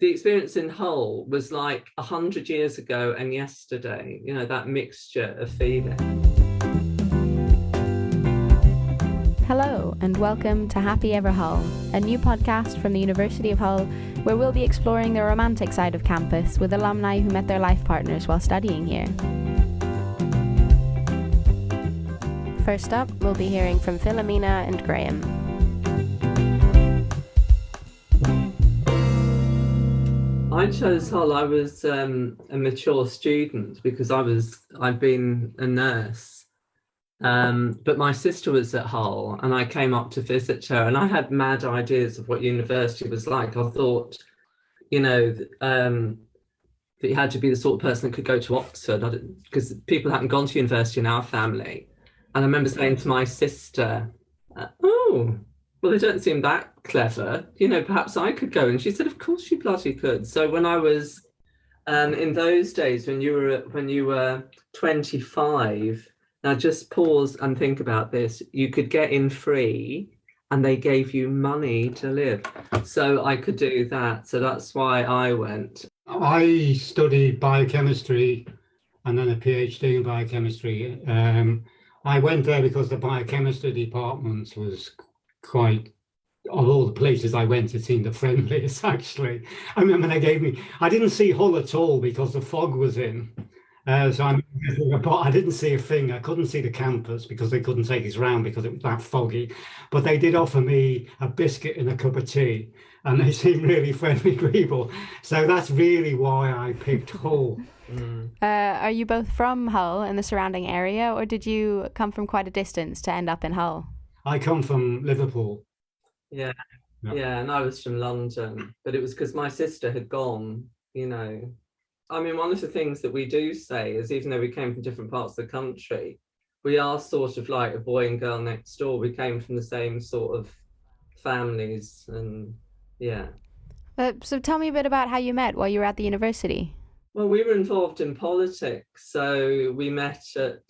the experience in Hull was like 100 years ago and yesterday, you know, that mixture of feeling. Hello and welcome to Happy Ever Hull, a new podcast from the University of Hull where we'll be exploring the romantic side of campus with alumni who met their life partners while studying here. First up, we'll be hearing from Philomena and Graham. I chose Hull. I was a mature student because I'd been a nurse. But my sister was at Hull and I came up to visit her, and I had mad ideas of what university was like. I thought, you know, that you had to be the sort of person that could go to Oxford, because people hadn't gone to university in our family. And I remember saying to my sister, oh, well, they don't seem that clever. You know, perhaps I could go. And she said, of course you bloody could. So when I was in those days, when you were 25, now just pause and think about this. You could get in free and they gave you money to live. So I could do that. So that's why I went. I studied biochemistry and then a PhD in biochemistry. I went there because the biochemistry department was quite, of all the places I went, it seemed the friendliest, actually. I remember I didn't see Hull at all because the fog was in. So I didn't see a thing. I couldn't see the campus because they couldn't take us round because it was that foggy. But they did offer me a biscuit and a cup of tea, and they seemed really friendly people. So that's really why I picked Hull. Are you both from Hull and the surrounding area, or did you come from quite a distance to end up in Hull? I come from Liverpool. Yeah, and I was from London, but it was because my sister had gone, you know. I mean, one of the things that we do say is, even though we came from different parts of the country, we are sort of like a boy and girl next door. We came from the same sort of families, and yeah. So tell me a bit about how you met while you were at the university. Well, we were involved in politics, so we met at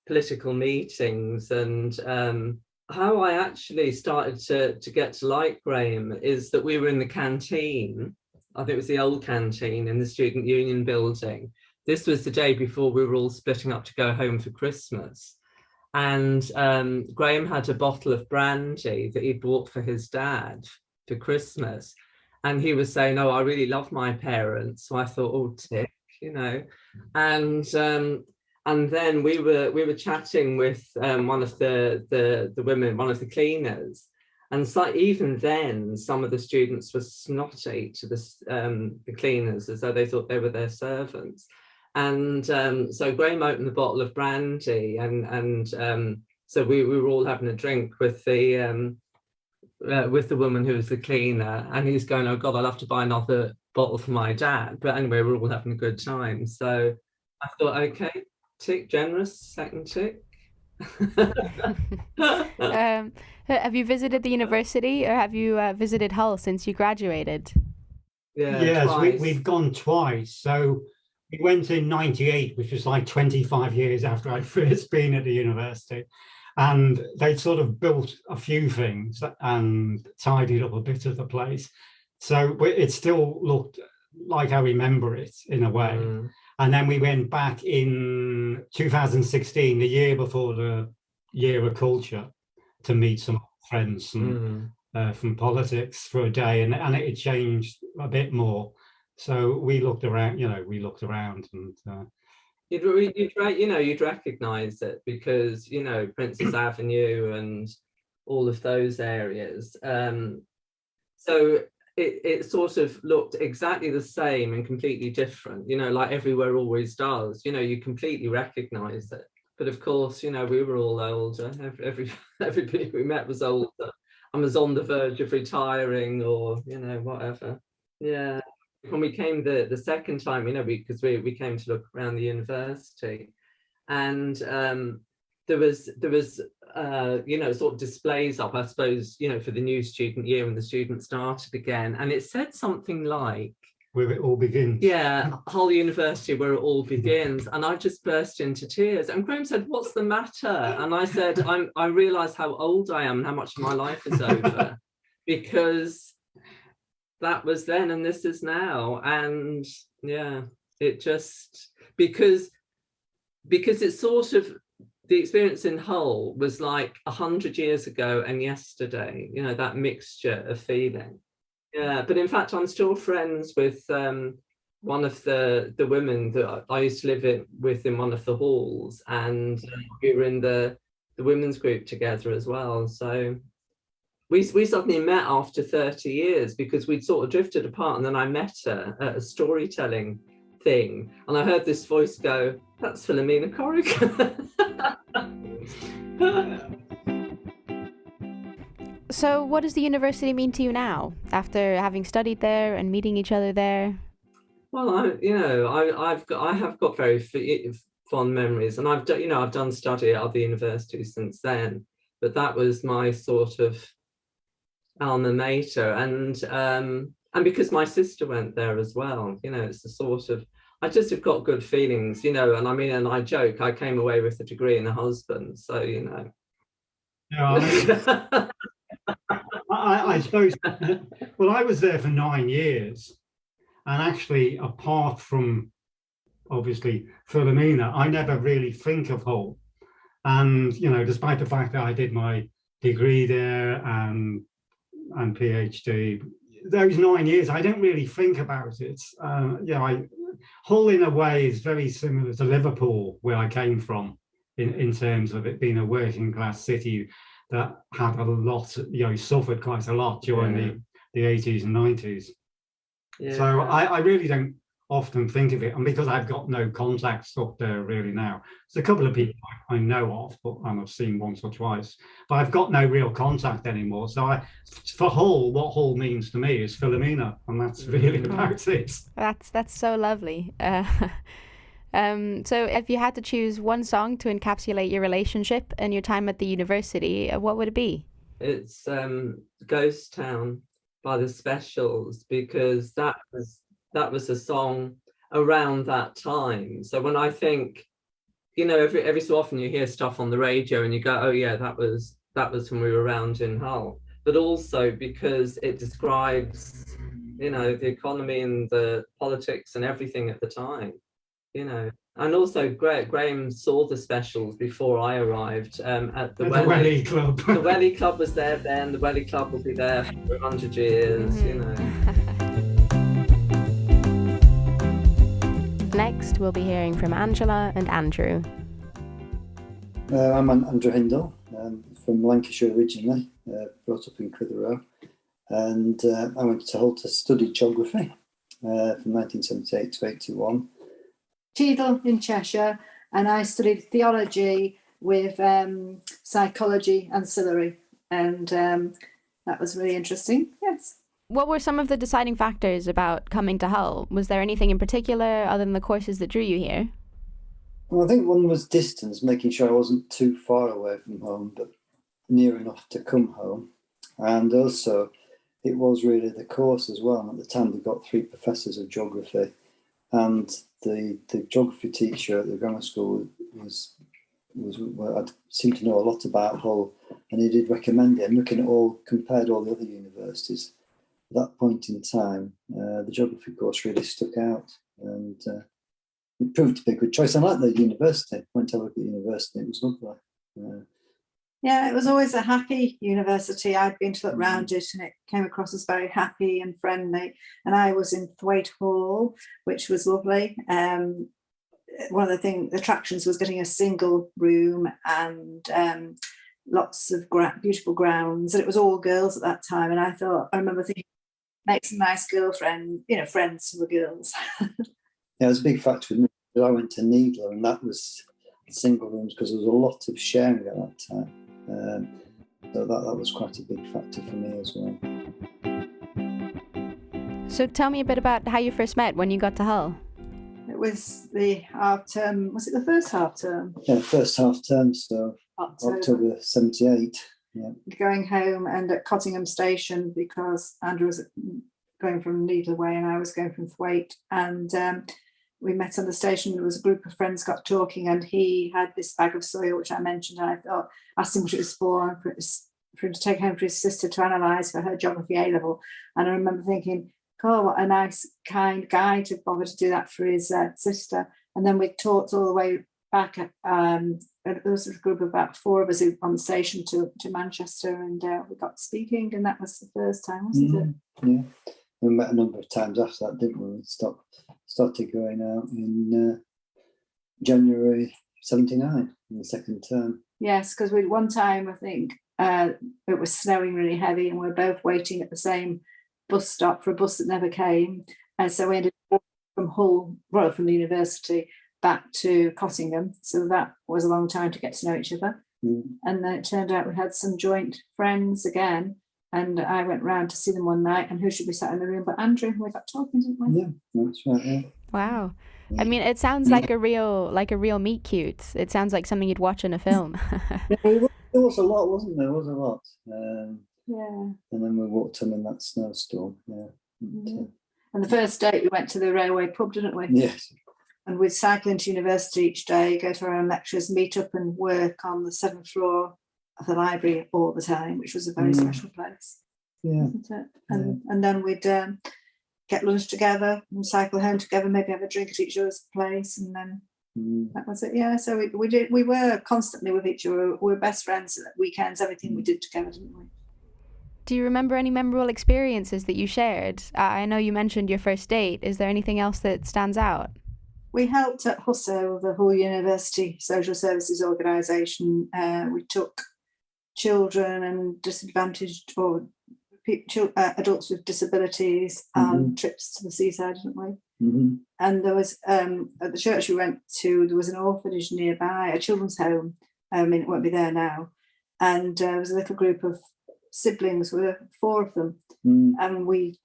political meetings. And how I actually started to get to like Graham is that we were in the canteen. I think it was the old canteen in the Student Union building. This was the day before we were all splitting up to go home for Christmas. And Graham had a bottle of brandy that he'd bought for his dad for Christmas. And he was saying, oh, I really love my parents. So I thought, oh, tick, you know. And then we were chatting with one of the women, one of the cleaners. And so even then, some of the students were snotty to the cleaners, as though they thought they were their servants. And so Graham opened the bottle of brandy, and so we were all having a drink with the woman who was the cleaner, and he's going, oh God, I'll have to buy another bottle for my dad. But anyway, we're all having a good time. So I thought, okay, tick, generous, second tick. Have you visited the university, or have you visited Hull since you graduated? Yes, we've gone twice. So we went in 98, which was like 25 years after I'd first been at the university. And they'd sort of built a few things and tidied up a bit of the place. So it still looked like I remember it in a way. And then we went back in 2016, the year before the Year of Culture, to meet some friends from politics for a day. And it had changed a bit more. So we looked around, and... You'd recognise it because, you know, Princess Avenue and all of those areas. So it sort of looked exactly the same and completely different, you know, like everywhere always does. You know, you completely recognise it. But of course, you know, we were all older. Everybody we met was older and was on the verge of retiring or, you know, whatever. Yeah. When we came the second time, you know, because we came to look around the university, and there was sort of displays up, I suppose, you know, for the new student year when the students started again, and it said something like, where it all begins. Yeah, Hull University, where it all begins. And I just burst into tears. And Graham said, what's the matter? And I said, I realise how old I am and how much of my life is over. Because that was then and this is now. And yeah, it just, because it's sort of, the experience in Hull was like 100 years ago and yesterday, you know, that mixture of feeling. Yeah, but in fact, I'm still friends with one of the women that I used to live with in one of the halls, and we were in the women's group together as well. So we suddenly met after 30 years because we'd sort of drifted apart, and then I met her at a storytelling thing, and I heard this voice go, "That's Philomena Corrigan." So what does the university mean to you now, after having studied there and meeting each other there? Well, I have got very fond memories, and I've done study at other universities since then, but that was my sort of alma mater, and because my sister went there as well, you know, it's the sort of, I just have got good feelings, you know, and I mean, and I joke, I came away with a degree and a husband, so you know. Yeah, I suppose. Well, I was there for 9 years, and actually, apart from obviously Philomena, I never really think of Hull. And you know, despite the fact that I did my degree there and PhD, those 9 years, I don't really think about it. Hull in a way is very similar to Liverpool, where I came from, in terms of it being a working class city that had a lot, you know, suffered quite a lot during the 80s and 90s. Yeah. So I really don't often think of it, and because I've got no contacts up there really now, there's a couple of people I know of, and I've seen once or twice, but I've got no real contact anymore. So for Hull, what Hull means to me is Philomena, and that's really about it. That's so lovely. So if you had to choose one song to encapsulate your relationship and your time at the university, what would it be? It's Ghost Town by the Specials, because that was a song around that time. So when I think, you know, every so often you hear stuff on the radio and you go, oh yeah, that was when we were around in Hull. But also because it describes, you know, the economy and the politics and everything at the time, you know. And also Graham saw the Specials before I arrived at the Welly Club. The Welly Club was there then, the Welly Club will be there for 100 years, you know. Next, we'll be hearing from Angela and Andrew. I'm Andrew Hindle, from Lancashire originally, brought up in Clitheroe, and I went to Hull to study geography from 1978 to 81. Cheadle in Cheshire, and I studied theology with psychology ancillary, and that was really interesting, yes. What were some of the deciding factors about coming to Hull? Was there anything in particular other than the courses that drew you here? Well, I think one was distance, making sure I wasn't too far away from home, but near enough to come home. And also, it was really the course as well. And at the time, we got 3 professors of geography, and the geography teacher at the grammar school I seemed to know a lot about Hull, and he did recommend it. And looking at compared all the other universities, at that point in time, the geography course really stuck out, and it proved to be a good choice. I like the university. Went to look at the university, it was lovely. Yeah, it was always a happy university. I'd been to look round it, and it came across as very happy and friendly. And I was in Thwaite Hall, which was lovely. One of the attractions was getting a single room and lots of beautiful grounds. And it was all girls at that time. And I remember thinking, make some nice girlfriends, you know, friends who were girls. Yeah, it was a big factor with me. I went to Needler, and that was single rooms because there was a lot of sharing at that time. So that was quite a big factor for me as well. So tell me a bit about how you first met when you got to Hull. It was the half term. Was it the first half term? Yeah, first half term, so October 78. Yeah. Going home and at Cottingham Station, because Andrew was going from Needle Way and I was going from Thwaite, and we met on the station. There was a group of friends got talking, and he had this bag of soil which I mentioned, and I asked him what it was for. for him to take home for his sister to analyse for her geography A-level. And I remember thinking, oh, what a nice, kind guy to bother to do that for his sister. And then we talked all the way back. There was a group of about 4 of us on the station to Manchester, and we got speaking, and that was the first time, wasn't it? Yeah. We met a number of times after that, didn't we? We started going out in January 79, in the second term. Yes, because one time, I think, it was snowing really heavy, and we were both waiting at the same bus stop for a bus that never came. And so we ended up from Hull, from the university, back to Cottingham. So that was a long time to get to know each other. And then it turned out we had some joint friends again. And I went round to see them one night, and who should be sat in the room but Andrew? We got talking, didn't we? Yeah, that's right. Yeah. Wow. I mean, it sounds like a real meet cute. It sounds like something you'd watch in a film. There was a lot, wasn't there? There was a lot. Yeah. And then we walked in that snowstorm. Yeah. And the first date we went to the railway pub, didn't we? Yes. And we'd cycle into university each day, go to our own lectures, meet up and work on the 7th floor of the library all the time, which was a very special place. Yeah. Wasn't it? And then we'd get lunch together and cycle home together, maybe have a drink at each other's place, and then that was it. Yeah. So we were constantly with each other. We were best friends at weekends, everything we did together, didn't we? Do you remember any memorable experiences that you shared? I know you mentioned your first date. Is there anything else that stands out? We helped at HUSO, the Hull University Social Services Organisation. We took children and disadvantaged or adults with disabilities on trips to the seaside, didn't we? And there was, at the church we went to, there was an orphanage nearby, a children's home. I mean, it won't be there now. And there was a little group of siblings, with 4 of them. And we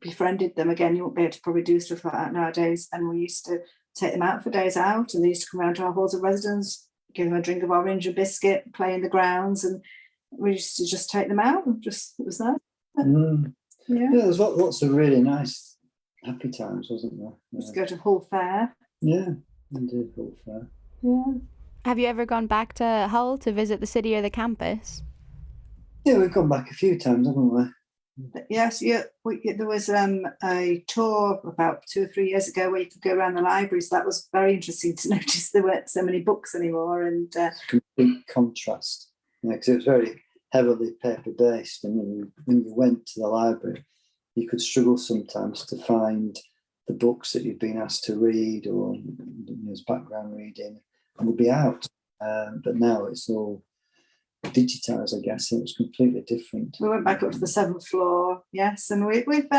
befriended them. Again, you won't be able to probably do stuff like that nowadays. And we used to take them out for days out, and they used to come around to our halls of residence, give them a drink of orange and biscuit, play in the grounds, and we used to just take them out. And it was nice. Yeah, there's lots of really nice, happy times, wasn't there? Yeah. Let's go to Hull Fair. Yeah, indeed, Hull Fair. Yeah. Have you ever gone back to Hull to visit the city or the campus? Yeah, we've gone back a few times, haven't we? Yes, there was a tour about 2 or 3 years ago where you could go around the library, so that was very interesting to notice there weren't so many books anymore. And complete contrast, because it was very heavily paper-based, and when you went to the library, you could struggle sometimes to find the books that you'd been asked to read, or as background reading, and would be out. But now it's all digitised, I guess, and it was completely different. We went back up to the 7th floor, yes, and we've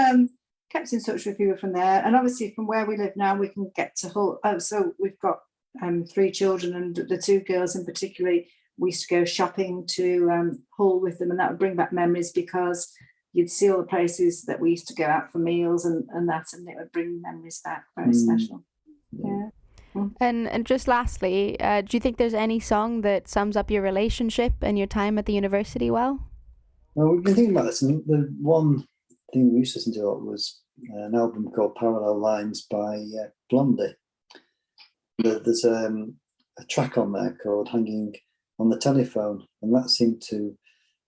kept in touch with people from there. And obviously from where we live now, we can get to Hull. So we've got 3 children, and the 2 girls in particular, we used to go shopping to Hull with them, and that would bring back memories, because you'd see all the places that we used to go out for meals and that, and it would bring memories back. Very special. Yeah. And just lastly, do you think there's any song that sums up your relationship and your time at the university well? Well, we've been thinking about this, and the one thing we used to listen to a lot was an album called Parallel Lines by Blondie. There's a track on there called Hanging on the Telephone, and that seemed to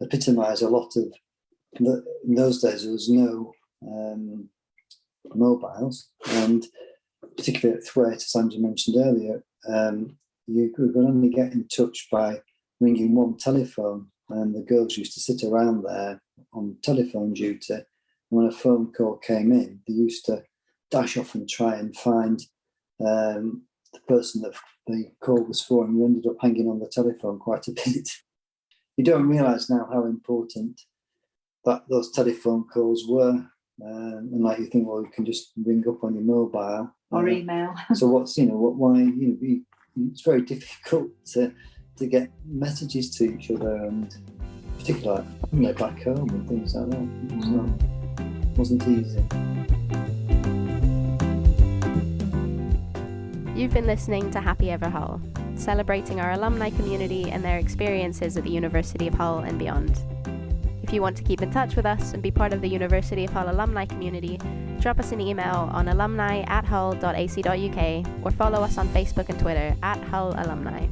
epitomise a lot of, in those days there was no mobiles, and particularly at Thwaite, as Andrew mentioned earlier, you could only get in touch by ringing one telephone, and the girls used to sit around there on telephone duty. And when a phone call came in, they used to dash off and try and find the person that the call was for, and you ended up hanging on the telephone quite a bit. You don't realise now how important those telephone calls were. And like you think, well, you can just ring up on your mobile or email. So why it's very difficult to get messages to each other, and particularly like family back home and things like that. It wasn't easy. You've been listening to Happy Ever Hull, celebrating our alumni community and their experiences at the University of Hull and beyond. If you want to keep in touch with us and be part of the University of Hull alumni community, drop us an email on alumni@hull.ac.uk or follow us on Facebook and Twitter @HullAlumni.